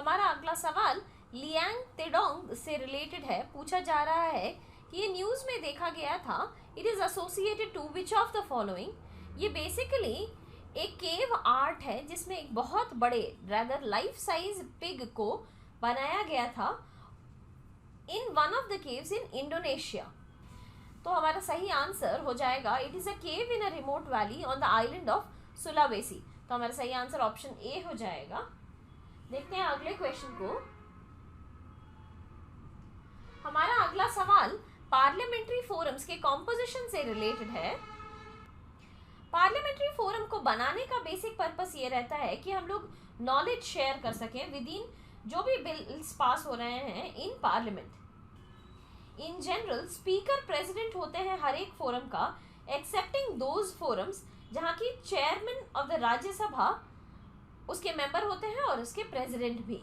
हमारा अगला सवाल लियांग तेडोंग से रिलेटेड है। पूछा जा रहा है कि ये न्यूज़ में देखा गया था, it is associated to which of the following. ये बेसिकली एक केव आर्ट है जिसमें एक बहुत बड़े रैदर लाइफ साइज पिग को बनाया गया था in one of the caves in Indonesia. तो हमारा सही आंसर हो जाएगा it is a cave in a remote valley on the island of Sulawesi. तो हमारा सही आंसर ऑप्शन ए हो जाएगा। देखते हैं अगले क्वेश्चन को। हमारा अगला सवाल पार्लियामेंट्री फोरम्स के कॉम्पोजिशन से रिलेटेड है। पार्लियामेंट्री फोरम को बनाने का बेसिक पर्पस ये रहता है कि हम लोग नॉलेज शेयर कर सकें विद इन जो भी बिल्स पास हो रहे हैं in parliament. In general speaker president होते हैं हर एक फोरम का, एक्सेप्टिंग दोज फोरम्स जहाँ की चेयरमैन ऑफ द राज्यसभा उसके मेंबर होते हैं और उसके प्रेसिडेंट भी,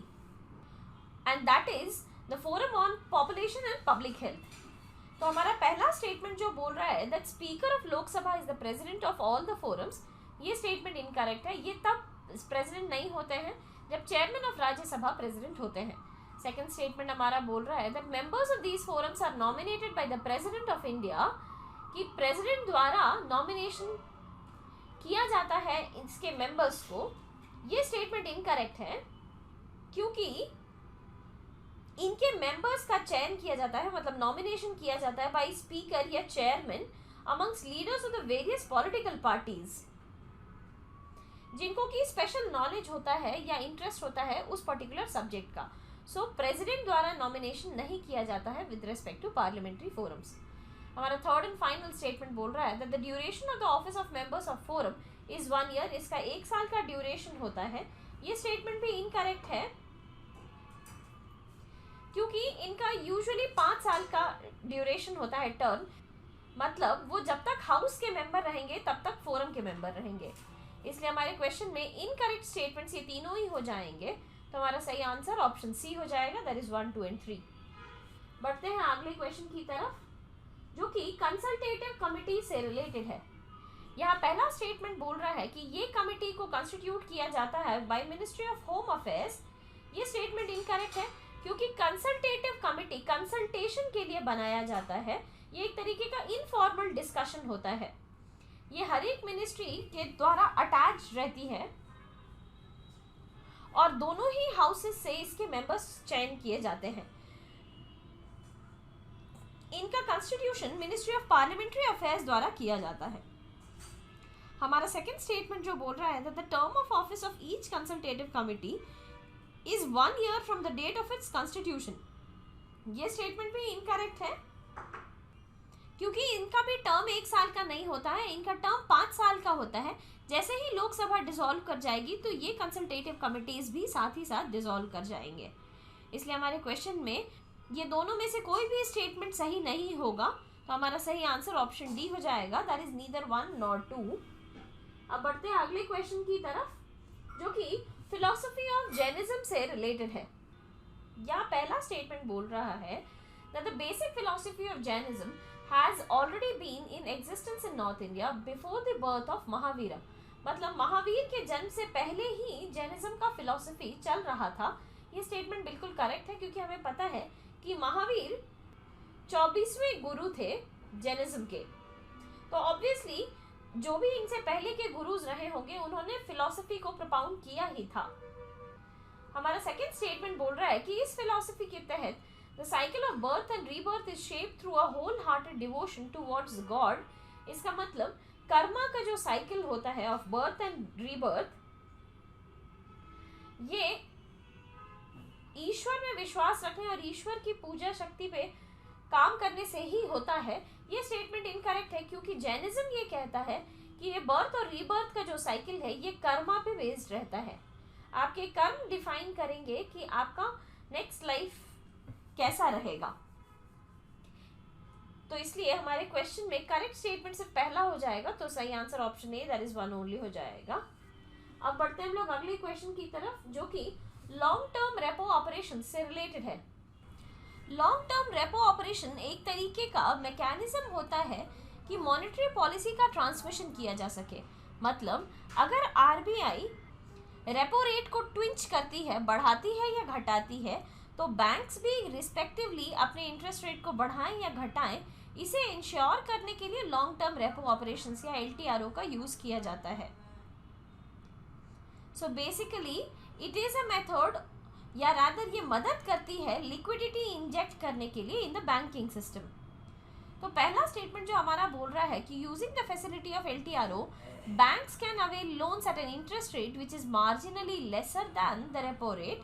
and that is the forum on population and public health. तो हमारा पहला स्टेटमेंट जो बोल रहा है that speaker of Lok Sabha is the president of all the forums, ये स्टेटमेंट इनकरेक्ट है। ये तब प्रेसिडेंट नहीं होते हैं जब चेयरमैन ऑफ राज्यसभा प्रेसिडेंट होते हैं। सेकंड स्टेटमेंट हमारा बोल रहा है that members of these forums are nominated by the president of India, कि प्रेसिडेंट द्वारा नॉमिनेशन किया जाता है इसके मेंबर्स को। ये स्टेटमेंट इनकरेक्ट है क्योंकि इनके मेंबर्स का चयन किया जाता है, मतलब नॉमिनेशन किया जाता है बाय स्पीकर या chairman amongst leaders of the various political parties, जिनको की स्पेशल नॉलेज होता है या इंटरेस्ट होता है उस पर्टिकुलर सब्जेक्ट का। सो प्रेसिडेंट द्वारा नॉमिनेशन नहीं किया जाता है with respect to parliamentary forums. हमारा थर्ड एंड फाइनल स्टेटमेंट बोल रहा है that the duration of the office of members of forum is 1 year. इसका 1 साल का ड्यूरेशन होता है। ये स्टेटमेंट भी इनकरेक्ट है क्योंकि इनका यूजुअली 5 साल का ड्यूरेशन होता है टर्म, मतलब वो जब तक हाउस के मेंबर रहेंगे तब तक फोरम के मेंबर रहेंगे। इसलिए हमारे क्वेश्चन में इनकरेक्ट स्टेटमेंट्स ये तीनों ही हो जाएंगे। तो हमारा सही आंसर ऑप्शन सी हो जाएगा, दैट इज 1, 2 एंड 3। बढ़ते हैं अगले क्वेश्चन की तरफ जो कि कंसल्टेटिव कमिटी से रिलेटेड है। यहाँ पहला स्टेटमेंट बोल रहा है कि ये कमिटी को कंस्टिट्यूट किया जाता है by ministry of home affairs. ये स्टेटमेंट इनकरेक्ट है क्योंकि कंसल्टेटिव कमिटी कंसल्टेशन के लिए बनाया जाता है। ये एक तरीके का इनफॉर्मल डिस्कशन होता है। ये हर एक मिनिस्ट्री के द्वारा अटैच रहती है और दोनों ही हाउसेस से इसके मेंबर्स चयन किए जाते हैं। इनका constitution ministry of parliamentary affairs द्वारा किया जाता है। हमारा सेकंड स्टेटमेंट जो बोल रहा है that the term of office of each consultative committee is 1 year from the date of its constitution. ये स्टेटमेंट भी इनकरेक्ट है क्योंकि इनका भी टर्म 1 साल का नहीं होता है, इनका टर्म 5 साल का होता है। जैसे ही लोकसभा डिसॉल्व कर जाएगी तो ये कंसल्टेटिव कमिटीज भी साथ ही साथ डिसॉल्व कर जाएंगे। इसलिए हमारे क्वेश्चन में ये दोनों में से कोई भी स्टेटमेंट सही नहीं होगा। तो हमारा सही आंसर ऑप्शन डी हो जाएगा, दैट इज नीदर 1 नॉर 2। अब बढ़ते हैं अगले क्वेश्चन की तरफ जो कि फिलॉसफी ऑफ जैनिज्म से रिलेटेड है। यहाँ पहला स्टेटमेंट बोल रहा है that the basic philosophy of Jainism has already been in existence in North India before the birth of Mahavir. मतलब महावीर के जन्म से पहले ही जैनिज्म का फिलॉसफी चल रहा था। ये स्टेटमेंट बिल्कुल करेक्ट है क्योंकि हमें पता है कि महावीर 24वें गुरु थे जैनिज्म के। तो ऑब्वियसली जो भी इनसे पहले के गुरुज रहे होंगे उन्होंने फिलॉसफी को प्रोपाउंड किया ही था। हमारा सेकेंड स्टेटमेंट बोल रहा है कि इस फिलॉसफी के तहत The cycle of birth and rebirth is shaped through a wholehearted devotion towards God। इसका मतलब कर्मा का जो साइकिल होता है ऑफ बर्थ एंड रीबर्थ, ये ईश्वर में विश्वास रखने और ईश्वर की पूजा शक्ति पे काम करने से ही होता है। ये स्टेटमेंट इनकरेक्ट है क्योंकि जैनिज्म ये कहता है कि ये बर्थ और रीबर्थ का जो साइकिल है ये कर्मा पे बेस्ड रहता है। आपके कर्म डिफाइन करेंगे कि आपका नेक्स्ट लाइफ कैसा रहेगा। तो इसलिए हमारे क्वेश्चन में करेक्ट स्टेटमेंट सिर्फ पहला हो जाएगा, तो सही answer option A, that is 1 only हो जाएगा। अब बढ़ते हैं हम लोग अगले क्वेश्चन की तरफ जो कि लॉन्ग टर्म रेपो ऑपरेशन से रिलेटेड है। लॉन्ग टर्म रेपो ऑपरेशन एक तरीके का मैकेनिज्म होता है कि मॉनेटरी पॉलिसी का ट्रांसमिशन किया जा सके। मतलब अगर आरबीआई रेपो रेट को ट्विंच करती है, बढ़ाती है या घटाती है, तो बैंक्स भी रिस्पेक्टिवली अपने इंटरेस्ट रेट को बढ़ाएं या घटाएं, इसे इंश्योर करने के लिए लॉन्ग टर्म रेपो ऑपरेशंस या LTRO का यूज किया जाता है. So basically it is a method, या रादर ये मदद करती है लिक्विडिटी इंजेक्ट करने के लिए इन द बैंकिंग सिस्टम. तो पहला स्टेटमेंट जो हमारा बोल रहा है कि using the facility of LTRO banks can avail loans at an interest rate which is marginally lesser than the repo rate.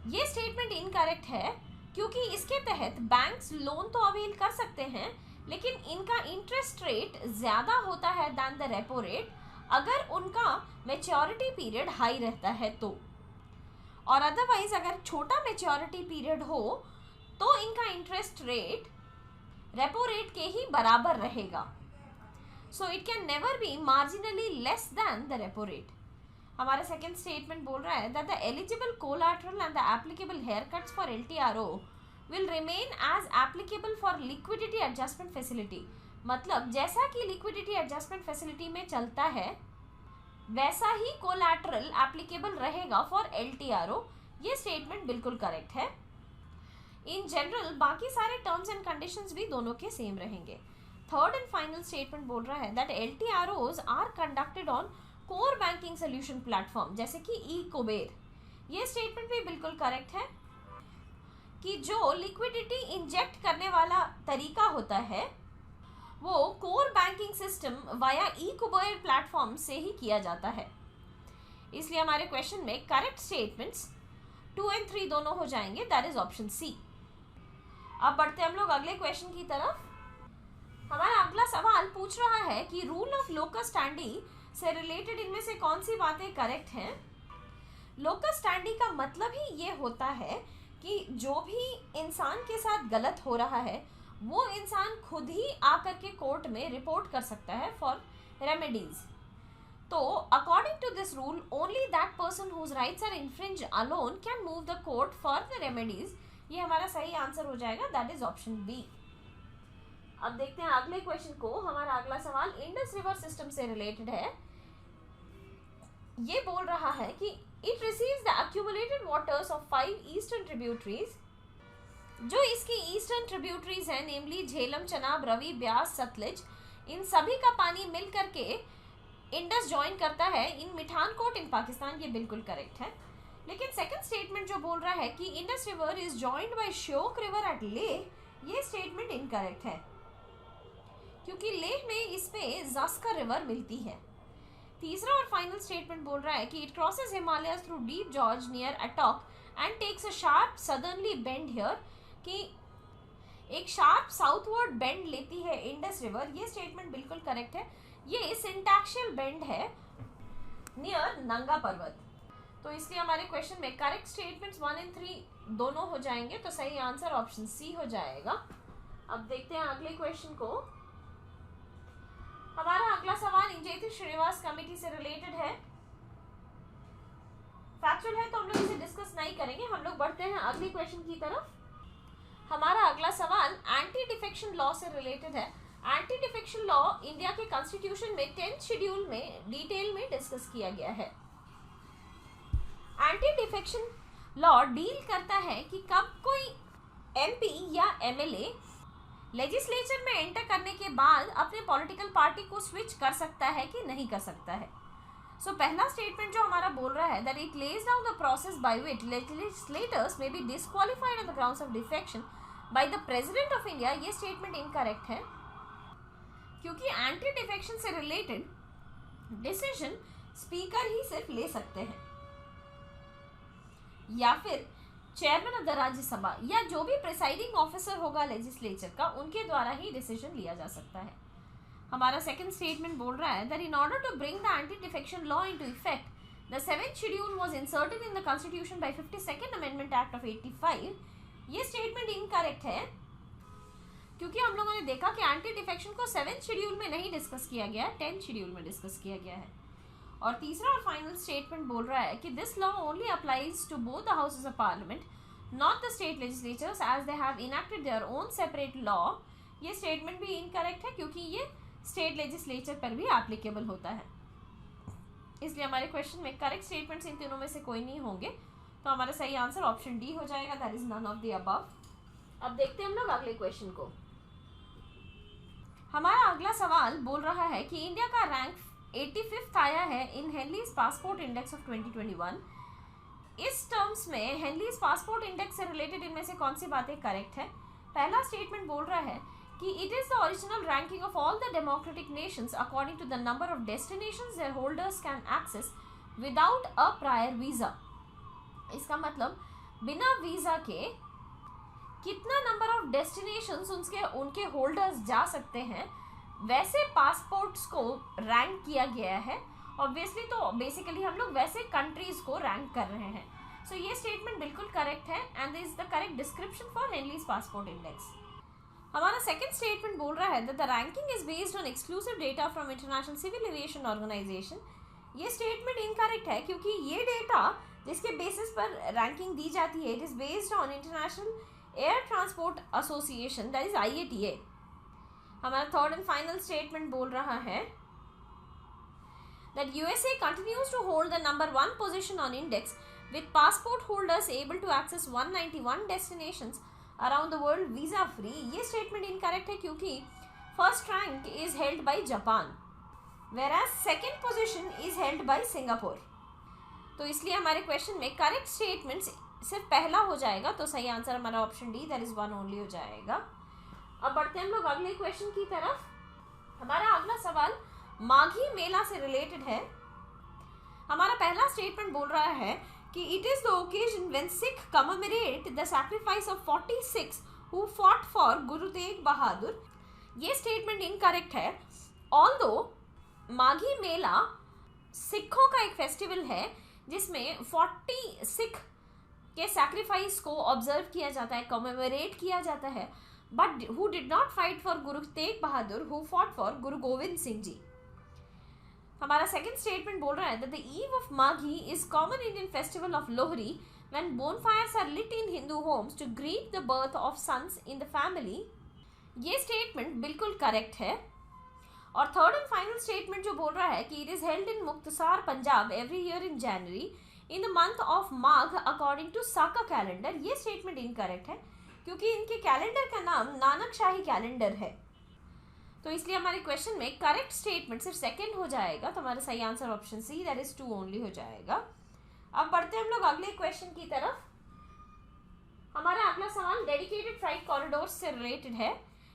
ये स्टेटमेंट इनकरेक्ट है क्योंकि इसके तहत बैंक्स लोन तो अवेल कर सकते हैं, लेकिन इनका इंटरेस्ट रेट ज़्यादा होता है दैन द रेपो रेट अगर उनका मैच्योरिटी पीरियड हाई रहता है तो, और अदरवाइज अगर छोटा मैच्योरिटी पीरियड हो तो इनका इंटरेस्ट रेट रेपो रेट के ही बराबर रहेगा. So it can never be marginally less than the repo rate. हमारा सेकेंड स्टेटमेंट बोल रहा है that the eligible collateral and the applicable haircuts for LTRO will remain as applicable for liquidity adjustment facility. मतलब जैसा कि liquidity adjustment facility में चलता है वैसा ही कोलैटरल एप्लीकेबल रहेगा फॉर LTRO. ये स्टेटमेंट बिल्कुल करेक्ट है. इन जनरल बाकी सारे टर्म्स एंड कंडीशंस भी दोनों के सेम रहेंगे. थर्ड एंड फाइनल स्टेटमेंट बोल रहा है that LTROs are conducted on core banking solution platform जैसे कि ई-कुबेर. ये स्टेटमेंट भी बिल्कुल करेक्ट है कि जो लिक्विडिटी इंजेक्ट करने वाला तरीका होता है वो core banking system via e-Kuber platform से ही किया जाता है. इसलिए हमारे क्वेश्चन में करेक्ट स्टेटमेंट्स 2 और 3 दोनों हो जाएंगे, दैट इज ऑप्शन सी. अब बढ़ते हम लोग अगले क्वेश्चन की तरफ. हमारा अगला सवाल पूछ रहा है कि रूल ऑफ लोकस स्टैंडी से रिलेटेड इनमें से कौन सी बातें करेक्ट हैं. लोकस स्टैंडी का मतलब ही ये होता है कि जो भी इंसान के साथ गलत हो रहा है वो इंसान खुद ही आकर के कोर्ट में रिपोर्ट कर सकता है फॉर रेमेडीज. तो according to this rule only that person whose rights are infringe alone can move the court for the remedies. ये हमारा सही आंसर हो जाएगा, दैट इज ऑप्शन बी. अब देखते हैं अगले क्वेश्चन को. हमारा अगला सवाल इंडस रिवर सिस्टम से रिलेटेड है. ये बोल रहा है कि it receives the accumulated waters of 5 eastern tributaries. जो इसकी ईस्टर्न ट्रिब्यूटरीज हैं नेमली झेलम, चनाब, रवि, ब्यास, सतलज, इन सभी का पानी मिल करके इंडस ज्वाइन करता है इन मिठानकोट इन पाकिस्तान. ये बिल्कुल करेक्ट है. लेकिन सेकंड स्टेटमेंट जो बोल रहा है कि Indus river is joined by Shyok river eight Leh, ये स्टेटमेंट इनकरेक्ट है क्योंकि लेह में इसमें जास्कर रिवर मिलती है. तीसरा और फाइनल स्टेटमेंट बोल रहा है कि it crosses Himalaya through deep gorge near Attock and takes a sharp southerly bend here, कि एक शार्प साउथवर्ड बेंड लेती है इंडस रिवर. ये स्टेटमेंट बिल्कुल करेक्ट है. ये सिंटैक्शियल बेंड है नियर नंगा पर्वत. तो इसलिए हमारे क्वेश्चन में करेक्ट स्टेटमेंट्स 1 और 3 दोनों हो जाएंगे, तो सही आंसर ऑप्शन सी हो जाएगा. अब देखते हैं अगले क्वेश्चन को. हमारा अगला सवाल इंजेति श्रीनिवास कमेटी से रिलेटेड है. फैक्चुअल है तो हम लोग इसे डिस्कस नहीं करेंगे. हम लोग बढ़ते हैं अगले क्वेश्चन की तरफ. हमारा अगला सवाल एंटी डिफेक्शन लॉ से रिलेटेड है. एंटी डिफेक्शन लॉ इंडिया के कॉन्स्टिट्यूशन में 10th शेड्यूल में डिटेल में डिस्कस किया गया है. एंटी डिफेक्शन लॉ डील करता है कि कब कोई MP या MLA लेजिस्लेचर में एंटर करने के बाद अपने पॉलिटिकल पार्टी को स्विच कर सकता है कि नहीं कर सकता है. सो पहला स्टेटमेंट जो हमारा बोल रहा है that it lays down the process by which legislators may be disqualified on the grounds of defection bye the president of India. ये स्टेटमेंट इनकरेक्ट है क्योंकि एंटी डिफेक्शन से रिलेटेड डिसीजन स्पीकर ही सिर्फ ले सकते हैं या फिर चेयरमैन ऑफ द राज्यसभा या जो भी प्रिसाइडिंग ऑफिसर होगा लेजिस्लेचर का, उनके द्वारा ही डिसीजन लिया जा सकता है. हमारा सेकंड स्टेटमेंट बोल रहा है that in order to bring the anti defection law into effect the 7th schedule was inserted in the constitution by 52nd amendment act of 85. ये स्टेटमेंट इनकरेक्ट है क्योंकि हम लोगों ने देखा कि एंटी डिफेक्शन को 7th शेड्यूल में नहीं डिस्कस किया गया, 10th शेड्यूल में डिस्कस किया गया है. और तीसरा और फाइनल स्टेटमेंट बोल रहा है कि this law only applies to both the houses of parliament not the state legislatures as they have enacted their own separate law. ये स्टेटमेंट भी इनकरेक्ट है क्योंकि ये स्टेट लेजिस्लेचर पर भी एप्लीकेबल होता है. इसलिए हमारे क्वेश्चन में करेक्ट स्टेटमेंट्स इन तीनों में से कोई नहीं होंगे, तो हमारा सही आंसर ऑप्शन डी हो जाएगा, that is none of the above. अब देखते हैं हम लोग अगले क्वेश्चन को। हमारा अगला सवाल बोल रहा है कि इंडिया का रैंक 85th आया है इन हेनलीज पासपोर्ट इंडेक्स ऑफ 2021। इस टर्म्स में हेनलीज पासपोर्ट इंडेक्स से रिलेटेड इनमें से कौन सी बातें करेक्ट है? पहला स्टेटमेंट बोल रहा है कि it is the original ranking of all the democratic nations according to the number of destinations their holders can access without a prior visa. इसका मतलब बिना वीजा के कितना नंबर ऑफ डेस्टिनेशंस उनके होल्डर्स जा सकते हैं, वैसे पासपोर्ट्स को रैंक किया गया है। ऑब्वियसली तो बेसिकली हम लोग वैसे कंट्रीज को रैंक कर रहे हैं। सो ये स्टेटमेंट बिल्कुल करेक्ट है and is the correct description for Henley's passport index. हमारा सेकंड स्टेटमेंट बोल रहा है that the ranking is based on exclusive data from International Civil Aviation Organization. ये स्टेटमेंट इनकरेक्ट है क्योंकि ये डेटा जिसके बेसिस पर रैंकिंग दी जाती है, it is based on international air transport association, that is IATA। हमारा थर्ड एंड फाइनल स्टेटमेंट बोल रहा है that USA continues to hold the number 1 position on index with passport holders able to access 191 destinations around the world visa free। ये statement incorrect है क्योंकि first rank is held by Japan whereas second position is held by Singapore। तो इसलिए हमारे question में correct statement सिर्फ पहला हो जाएगा, तो सही आंसर हमारा option D that is 1 only हो जाएगा। अब बढ़ते हैं हम लोग अगले क्वेश्चन की तरफ। हमारा अगला सवाल माघी मेला से रिलेटेड है। हमारा पहला स्टेटमेंट बोल रहा है कि it is the occasion when Sikh commemorate the sacrifice of 46 who fought for Guru Tegh Bahadur. ये स्टेटमेंट इनकरेक्ट है। ऑल्दो माघी मेला सिखों का एक फेस्टिवल है जिसमें 40 सिख के सैक्रिफाइस को ऑब्जर्व किया जाता है, कमेमोरेट किया जाता है, but who did not fight for Guru Tegh Bahadur, who fought for गुरु गोविंद सिंह जी। हमारा सेकंड स्टेटमेंट बोल रहा है that the eve of Maghi is common Indian festival of Lohri when bonfires are lit in Hindu homes to greet the birth of sons in the family। ये statement बिल्कुल correct है। और third and final statement जो बोल रहा है कि it is held in Muktsar Punjab every year in January in the month of Magh according to Saka calendar. ये स्टेटमेंट इनकरेक्ट है क्योंकि इनके कैलेंडर का नाम नानक शाही कैलेंडर है। तो इसलिए हमारे क्वेश्चन में करेक्ट स्टेटमेंट सिर्फ सेकंड हो जाएगा, तो हमारा सही answer option see that is 2 only हो जाएगा। अब बढ़ते हैं हम लोग अगले क्वेश्चन की तरफ। हमारा अगला सवाल डेडिकेटेड फ्राइट कॉरिडोर से रिलेटेड है।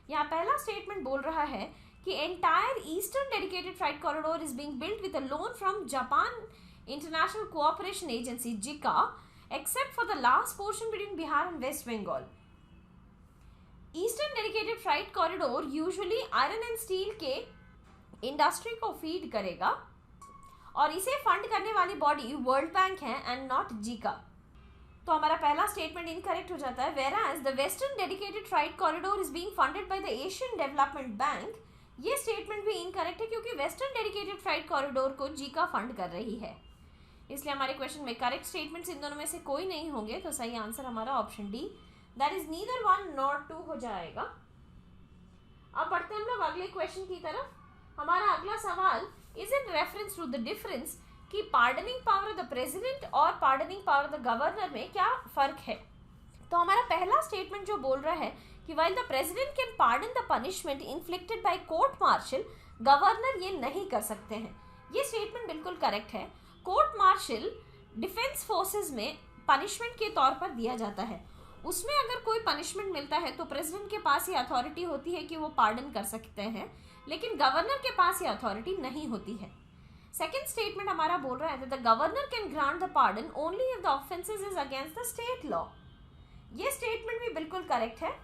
यहाँ पहला स्टेटमेंट बोल रहा है कि entire eastern dedicated freight corridor is being built with a loan from Japan International Cooperation Agency JICA except for the last portion between Bihar and West Bengal. Eastern dedicated freight corridor usually iron and steel के industry को feed करेगा और इसे fund करने वाली body World Bank है and not JICA. तो हमारा पहला स्टेटमेंट इनकरेक्ट हो जाता है। whereas the western dedicated freight corridor is being funded by the Asian Development Bank। ये स्टेटमेंट भी इनकरेक्ट है क्योंकि वेस्टर्न डेडिकेटेड फ्राइट कॉरिडोर को जिका फंड कर रही है। इसलिए हमारे क्वेश्चन में करेक्ट स्टेटमेंट्स इन दोनों में से कोई नहीं होंगे, तो सही आंसर हमारा option D that is neither 1 nor 2 हो जाएगा। अब बढ़ते हैं हम लोग अगले क्वेश्चन की तरफ। हमारा अगला सवाल is in reference to the difference कि पार्डनिंग पावर द प्रेसिडेंट और पार्डनिंग पावर द गवर्नर में क्या फर्क है। तो हमारा पहला स्टेटमेंट जो बोल रहा है कि while the president can pardon the punishment inflicted by court martial, governor ये नहीं कर सकते हैं। ये स्टेटमेंट बिल्कुल करेक्ट है। कोर्ट मार्शल डिफेंस फोर्सेस में पनिशमेंट के तौर पर दिया जाता है। उसमें अगर कोई पनिशमेंट मिलता है तो प्रेसिडेंट के पास ये अथॉरिटी होती है कि वो पार्डन कर सकते हैं, लेकिन गवर्नर के पास ये अथॉरिटी नहीं होती है। सेकेंड स्टेटमेंट हमारा बोल रहा है the governor can grant the pardon only if the offences is against the state law. ये स्टेटमेंट भी बिल्कुल करेक्ट है।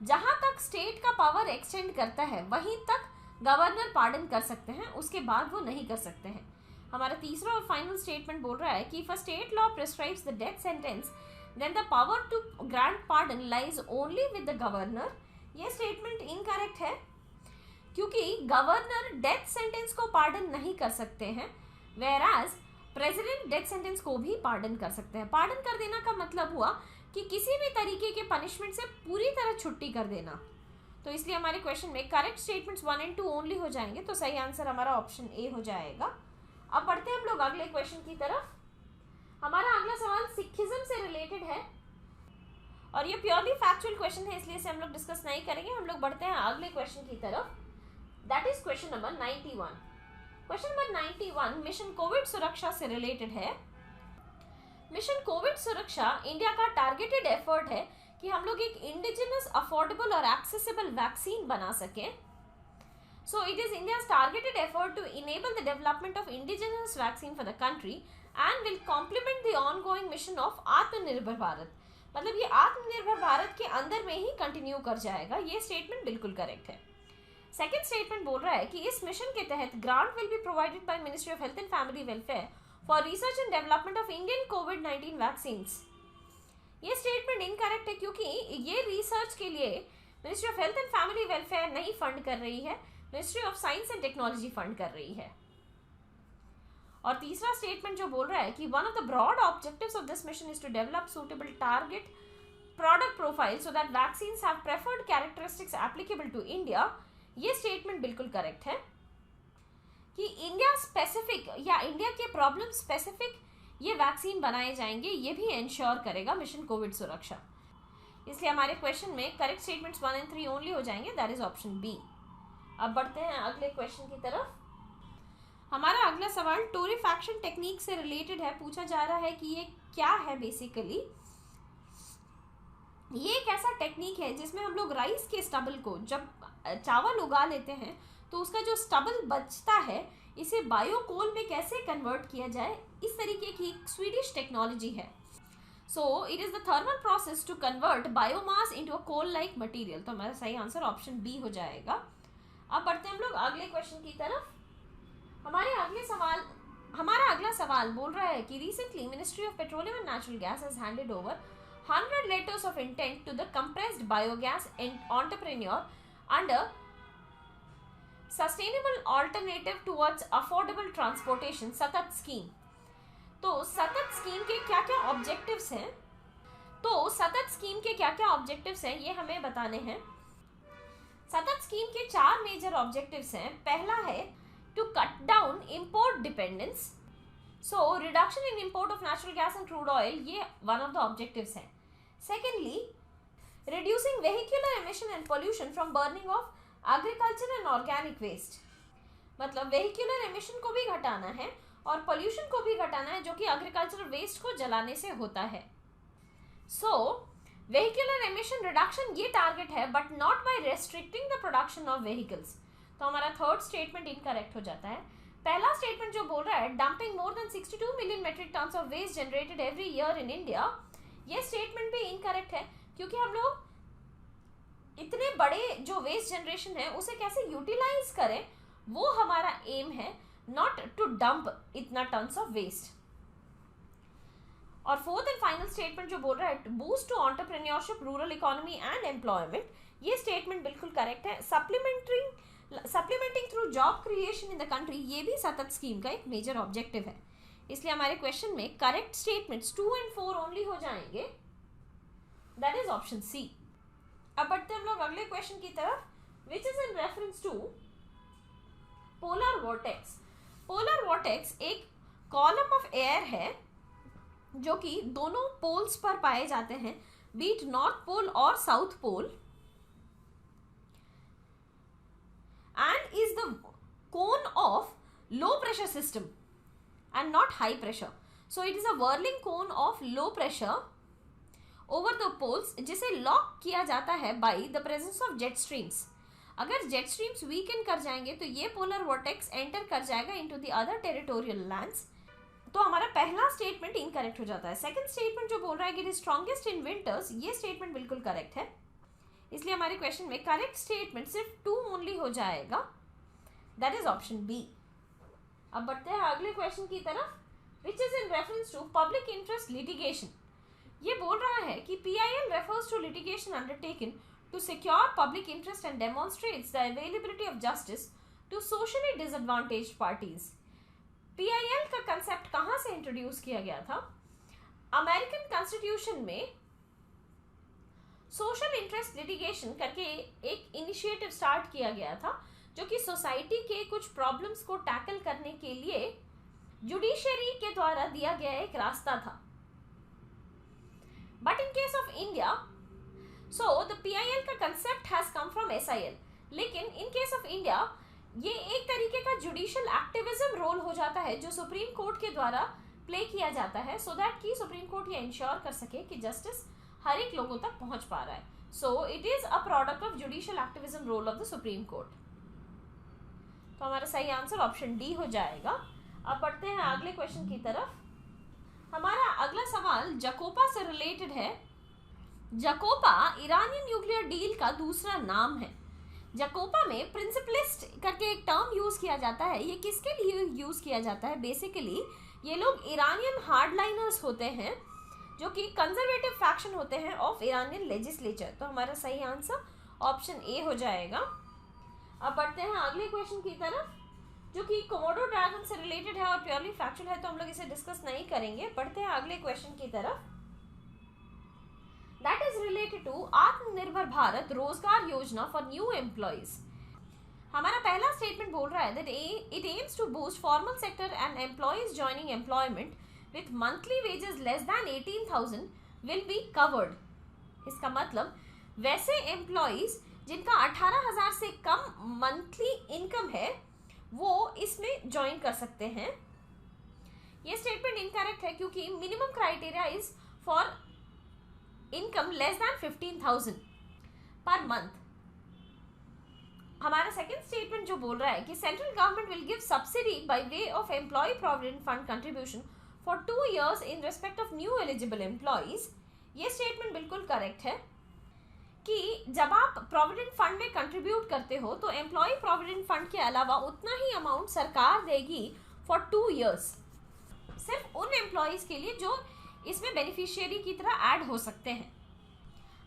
जहां तक स्टेट का पावर एक्सटेंड करता है वहीं तक गवर्नर पार्डन कर सकते हैं, उसके बाद वो नहीं कर सकते हैं। हमारा तीसरा और फाइनल स्टेटमेंट बोल रहा है कि if a state law prescribes the death sentence then the power to grant pardon lies only with the governor. ये स्टेटमेंट इनकरेक्ट है क्योंकि गवर्नर डेथ सेंटेंस को पार्डन नहीं कर सकते हैं, वेराज प्रेसिडेंट डेथ सेंटेंस को भी पार्डन कर सकते हैं। पार्डन कर देना का मतलब हुआ कि किसी भी तरीके के पनिशमेंट से पूरी तरह छुट्टी कर देना। तो इसलिए हमारे क्वेश्चन में करेक्ट स्टेटमेंट्स 1 और 2 ओनली हो जाएंगे, तो सही आंसर हमारा ऑप्शन ए हो जाएगा। अब बढ़ते हैं हम लोग अगले क्वेश्चन की तरफ। हमारा अगला सवाल सिखिज्म से रिलेटेड है और ये प्योरली फैक्चुअल क्वेश्चन है, इसलिए इसे हम लोग डिस्कस नहीं करेंगे। हम लोग बढ़ते हैं अगले क्वेश्चन की तरफ, that is question number 91। Question number 91 mission COVID Suraksha से रिलेटेड है। मिशन कोविड सुरक्षा इंडिया का टारगेटेड एफर्ट है कि हम लोग एक इंडिजिनस, अफोर्डेबल और एक्सेसिबल वैक्सीन बना सकें। So it is India's targeted effort to enable the development of indigenous vaccine for the country and will complement the ongoing mission of Atmanirbhar Bharat. मतलब ये आत्मनिर्भर भारत के अंदर में ही कंटिन्यू कर जाएगा। ये स्टेटमेंट बिल्कुल करेक्ट है। सेकेंड स्टेटमेंट बोल रहा है कि इस मिशन के तहत grant will be provided by ministry of health and family welfare for research and development of Indian covid vaccines. ये स्टेटमेंट इनकरेक्ट है क्योंकि ये रिसर्च के लिए ministry of health and family welfare नहीं फंड कर रही है, ministry of science and technology fund कर रही है। और तीसरा स्टेटमेंट जो बोल रहा है कि one of the broad objectives of this mission is to develop suitable target product profile so that vaccines have preferred characteristics applicable to India. ये स्टेटमेंट बिल्कुल करेक्ट है कि इंडिया स्पेसिफिक या इंडिया के प्रॉब्लम स्पेसिफिक ये vaccine बनाए जाएंगे, ये भी इंश्योर करेगा मिशन कोविड सुरक्षा। इसलिए हमारे क्वेश्चन में करेक्ट स्टेटमेंट्स 1 और 3 ओनली हो जाएंगे, दैट इज ऑप्शन बी। अब बढ़ते हैं अगले क्वेश्चन की तरफ। हमारा अगला सवाल टोरिफैक्शन टेक्निक से रिलेटेड है। पूछा जा रहा है कि ये क्या है। बेसिकली ये एक ऐसा टेक्निक है जिसमें हम लोग राइस के स्टबल को, जब चावल उगा लेते हैं तो उसका जो स्टबल बचता है इसे बायोकोल में कैसे कन्वर्ट किया जाए, इस तरीके की स्वीडिश टेक्नोलॉजी है। So it is the thermal process to convert biomass into a coal like material. तो हमारा सही आंसर ऑप्शन बी हो जाएगा। अब बढ़ते हैं हम लोग अगले क्वेश्चन की तरफ। हमारा अगला सवाल बोल रहा है कि recently ministry of petroleum and natural gas has handed over 100 letters of intent to the compressed biogas entrepreneur under sustainable alternative towards affordable transportation सतत स्कीम। तो सतत स्कीम के क्या क्या ऑब्जेक्टिव्स हैं, ये हमें बताने हैं। सतत स्कीम के 4 मेजर ऑब्जेक्टिव्स हैं। पहला है to cut down import dependence, so reduction in import of natural gas and crude oil, ये वन ऑफ द ऑब्जेक्टिव्स हैं। Secondly, reducing vehicular emission and pollution from burning of agriculture and organic waste। मतलब vehicular emission को भी घटाना है और pollution को भी घटाना है जो कि agricultural waste को जलाने से होता है। So, vehicular emission reduction ये टारगेट है but not by restricting the production of vehicles। तो हमारा थर्ड स्टेटमेंट इनकरेक्ट हो जाता है। पहला स्टेटमेंट जो बोल रहा है dumping more than 62 million metric tons of waste generated every year in India, ये स्टेटमेंट भी इनकरेक्ट है क्योंकि हम लोग इतने बड़े जो वेस्ट जनरेशन है उसे कैसे यूटिलाइज करें, वो हमारा एम है, नॉट टू डंप इतना टन्स ऑफ वेस्ट। और फोर्थ एंड फाइनल स्टेटमेंट जो बोल रहा है boost to entrepreneurship, rural economy and employment, ये स्टेटमेंट बिल्कुल करेक्ट है। Supplementing through job creation in the country, ये भी सतत स्कीम का एक मेजर ऑब्जेक्टिव है। इसलिए हमारे क्वेश्चन में करेक्ट स्टेटमेंट्स 2 और 4 ओनली हो जाएंगे, दैट इज ऑप्शन सी। अब बढ़ते हैं हम लोग अगले क्वेश्चन की तरफ, which is in reference to polar vortex. Polar vortex एक कॉलम ऑफ एयर है जो कि दोनों पोल्स पर पाए जाते हैं, बीट नॉर्थ पोल और south pole, and is the cone of low pressure system and not high pressure. So it is a whirling cone of low pressure over the poles जिसे लॉक किया जाता है by the presence of jet streams। अगर jet streams weaken कर जाएंगे तो ये polar vortex enter कर जाएगा into the other territorial lands। तो हमारा पहला स्टेटमेंट इनकरेक्ट हो जाता है। सेकंड स्टेटमेंट जो बोल रहा है कि it is strongest in winters, ये स्टेटमेंट बिल्कुल करेक्ट है। इसलिए हमारे क्वेश्चन में करेक्ट स्टेटमेंट सिर्फ 2 ओनली हो जाएगा, दैट इज ऑप्शन बी। अब बढ़ते हैं अगले क्वेश्चन की तरफ, which is in reference to public interest litigation. ये बोल रहा है कि PIL refers to litigation undertaken to secure public interest and demonstrates the availability of justice to socially disadvantaged parties। PIL का कंसेप्ट कहाँ से इंट्रोड्यूस किया गया था? अमेरिकन कॉन्स्टिट्यूशन में सोशल इंटरेस्ट लिटिगेशन करके एक इनिशिएटिव स्टार्ट किया गया था जो कि सोसाइटी के कुछ प्रॉब्लम्स को टैकल करने के लिए जुडिशरी के द्वारा दिया गया एक रास्ता था। But in case of India, so the PIL का concept has come from SIL, लेकिन इन केस ऑफ इंडिया ये एक तरीके का जुडिशियल एक्टिविज्म रोल हो जाता है जो सुप्रीम कोर्ट के द्वारा प्ले किया जाता है, सो दैट कि सुप्रीम कोर्ट ये इंश्योर कर सके कि जस्टिस हर एक लोगों तक पहुंच पा रहा है। So it is a product of judicial activism role of the supreme court. तो हमारा सही आंसर ऑप्शन डी हो जाएगा। अब बढ़ते हैं अगले क्वेश्चन की तरफ। हमारा अगला सवाल जकोपा से रिलेटेड है। जकोपा ईरानियन न्यूक्लियर डील का दूसरा नाम है। जकोपा में प्रिंसिपलिस्ट करके एक टर्म यूज किया जाता है। ये किसके लिए यूज किया जाता है? बेसिकली ये लोग ईरानियन हार्डलाइनर्स होते हैं जो कि कंजर्वेटिव फैक्शन होते हैं ऑफ ईरानियन लेजिस्लेचर। तो हमारा सही आंसर ऑप्शन ए हो जाएगा। अब बढ़ते हैं अगले क्वेश्चन की तरफ जो कि कोमोडो ड्रैगन से रिलेटेड है और प्योरली फैक्चुअल है, तो हम लोग इसे डिस्कस नहीं करेंगे। बढ़ते हैं अगले क्वेश्चन की तरफ। दैट इज रिलेटेड टू आत्मनिर्भर भारत रोजगार योजना फॉर न्यू एम्प्लॉयज। हमारा पहला स्टेटमेंट बोल रहा है that it aims to boost formal sector and employees joining employment with monthly wages less than 18,000 will be covered. इसका मतलब वैसे एम्प्लॉयज जिनका 18,000 से कम मंथली इनकम है वो इसमें ज्वाइन कर सकते हैं। ये स्टेटमेंट इनकरेक्ट है क्योंकि minimum criteria is for income less than 15,000 per month. हमारा सेकेंड स्टेटमेंट जो बोल रहा है कि central government will give subsidy by way of employee provident fund contribution for 2 years in respect of new eligible employees. ये statement बिल्कुल correct है कि जब आप प्रोविडेंट फंड में कंट्रीब्यूट करते हो तो एम्प्लॉय प्रोविडेंट फंड के अलावा उतना ही अमाउंट सरकार देगी फॉर 2 years, सिर्फ उन एम्प्लॉयज के लिए जो इसमें बेनिफिशियरी की तरह ऐड हो सकते हैं।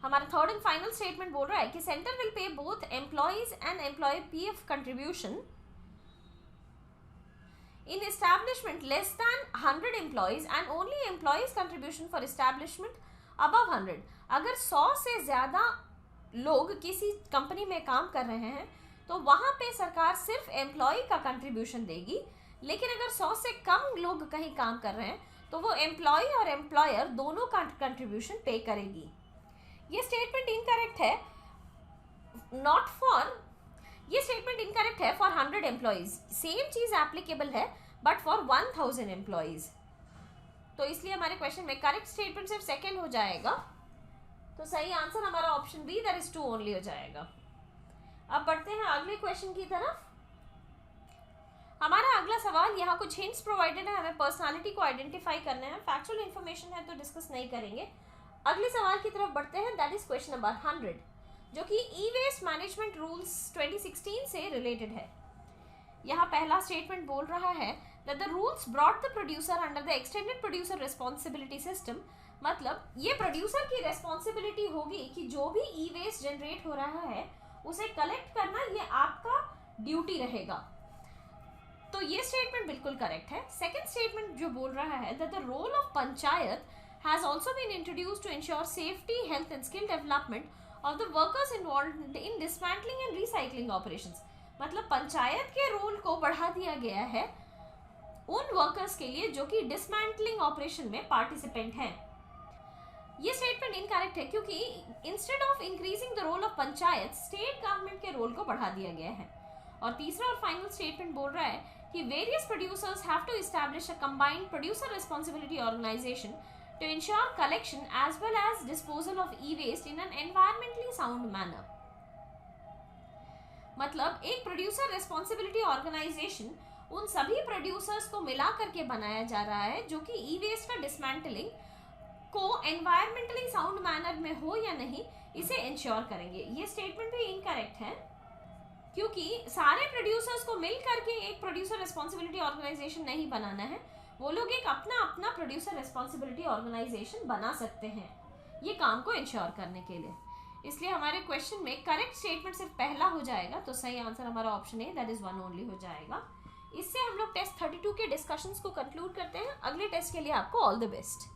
हमारा थर्ड एंड फाइनल स्टेटमेंट बोल रहा है कि centre will pay both employees and employer PF contribution in establishment less than 100 employees and only employees contribution for establishment above 100। अगर 100 से ज़्यादा लोग किसी कंपनी में काम कर रहे हैं तो वहाँ पे सरकार सिर्फ एम्प्लॉय का कंट्रीब्यूशन देगी, लेकिन अगर 100 से कम लोग कहीं काम कर रहे हैं तो वो एम्प्लॉय और एम्प्लॉयर दोनों का कंट्रीब्यूशन पे करेगी। ये स्टेटमेंट इनकरेक्ट है ये स्टेटमेंट इनकरेक्ट है फॉर 100 एम्प्लॉयज। सेम चीज एप्लीकेबल है बट फॉर 1000 एम्प्लॉयज। तो इसलिए हमारे क्वेश्चन में करेक्ट स्टेटमेंट सिर्फ सेकेंड हो जाएगा। तो सही आंसर हमारा option B that is 2 only हो जाएगा। अब बढ़ते हैं अगले क्वेश्चन की तरफ। हमारा अगला सवाल, यहाँ कुछ हिंट्स प्रोवाइडेड है, हमें पर्सनालिटी को आइडेंटिफाई करना है। फैक्चुअल इन्फॉर्मेशन है तो डिस्कस नहीं करेंगे। अगले सवाल की तरफ बढ़ते हैं, दैट इज क्वेश्चन नंबर 100 जो कि ई वेस्ट मैनेजमेंट रूल्स 2016 से रिलेटेड है। यहाँ पहला स्टेटमेंट बोल रहा है that the rules brought the producer under the extended producer responsibility system. मतलब ये प्रोड्यूसर की रेस्पॉन्सिबिलिटी होगी कि जो भी ई वेस्ट जनरेट हो रहा है उसे कलेक्ट करना ये आपका ड्यूटी रहेगा। तो ये स्टेटमेंट बिल्कुल करेक्ट है। सेकंड स्टेटमेंट जो बोल रहा है that the role of panchayat has also been introduced to ensure safety, health and skill development of the workers involved in dismantling and recycling operations। मतलब पंचायत के रोल को बढ़ा दिया गया है उन वर्कर्स के लिए जो कि डिसमेंटलिंग ऑपरेशन में पार्टिसिपेंट हैं। ये स्टेटमेंट इनकरेक्ट है क्योंकि instead of increasing the role of panchayat, state government के रोल को बढ़ा दिया गया है। और तीसरा और फाइनल स्टेटमेंट बोल रहा है कि various producers have to establish a combined producer responsibility organisation to ensure collection as well as disposal of e-waste in an environmentally sound manner। मतलब एक प्रोड्यूसर रिस्पॉन्सिबिलिटी ऑर्गेनाइजेशन उन सभी प्रोड्यूसर्स को मिला करके बनाया जा रहा है जो कि ई वेस्ट का डिसमेंटलिंग को एनवायरमेंटली साउंड मैनर में हो या नहीं इसे इंश्योर करेंगे। ये स्टेटमेंट भी इनकरेक्ट है क्योंकि सारे प्रोड्यूसर्स को मिल करके एक प्रोड्यूसर रिस्पॉन्सिबिलिटी ऑर्गेनाइजेशन नहीं बनाना है, वो लोग एक अपना अपना प्रोड्यूसर रिस्पॉन्सिबिलिटी ऑर्गेनाइजेशन बना सकते हैं ये काम को इंश्योर करने के लिए। इसलिए हमारे क्वेश्चन में करेक्ट स्टेटमेंट सिर्फ पहला हो जाएगा। तो सही आंसर हमारा option A that is 1 only हो जाएगा। इससे हम लोग टेस्ट 32 के डिस्कशंस को कंक्लूड करते हैं। अगले टेस्ट के लिए आपको ऑल द बेस्ट।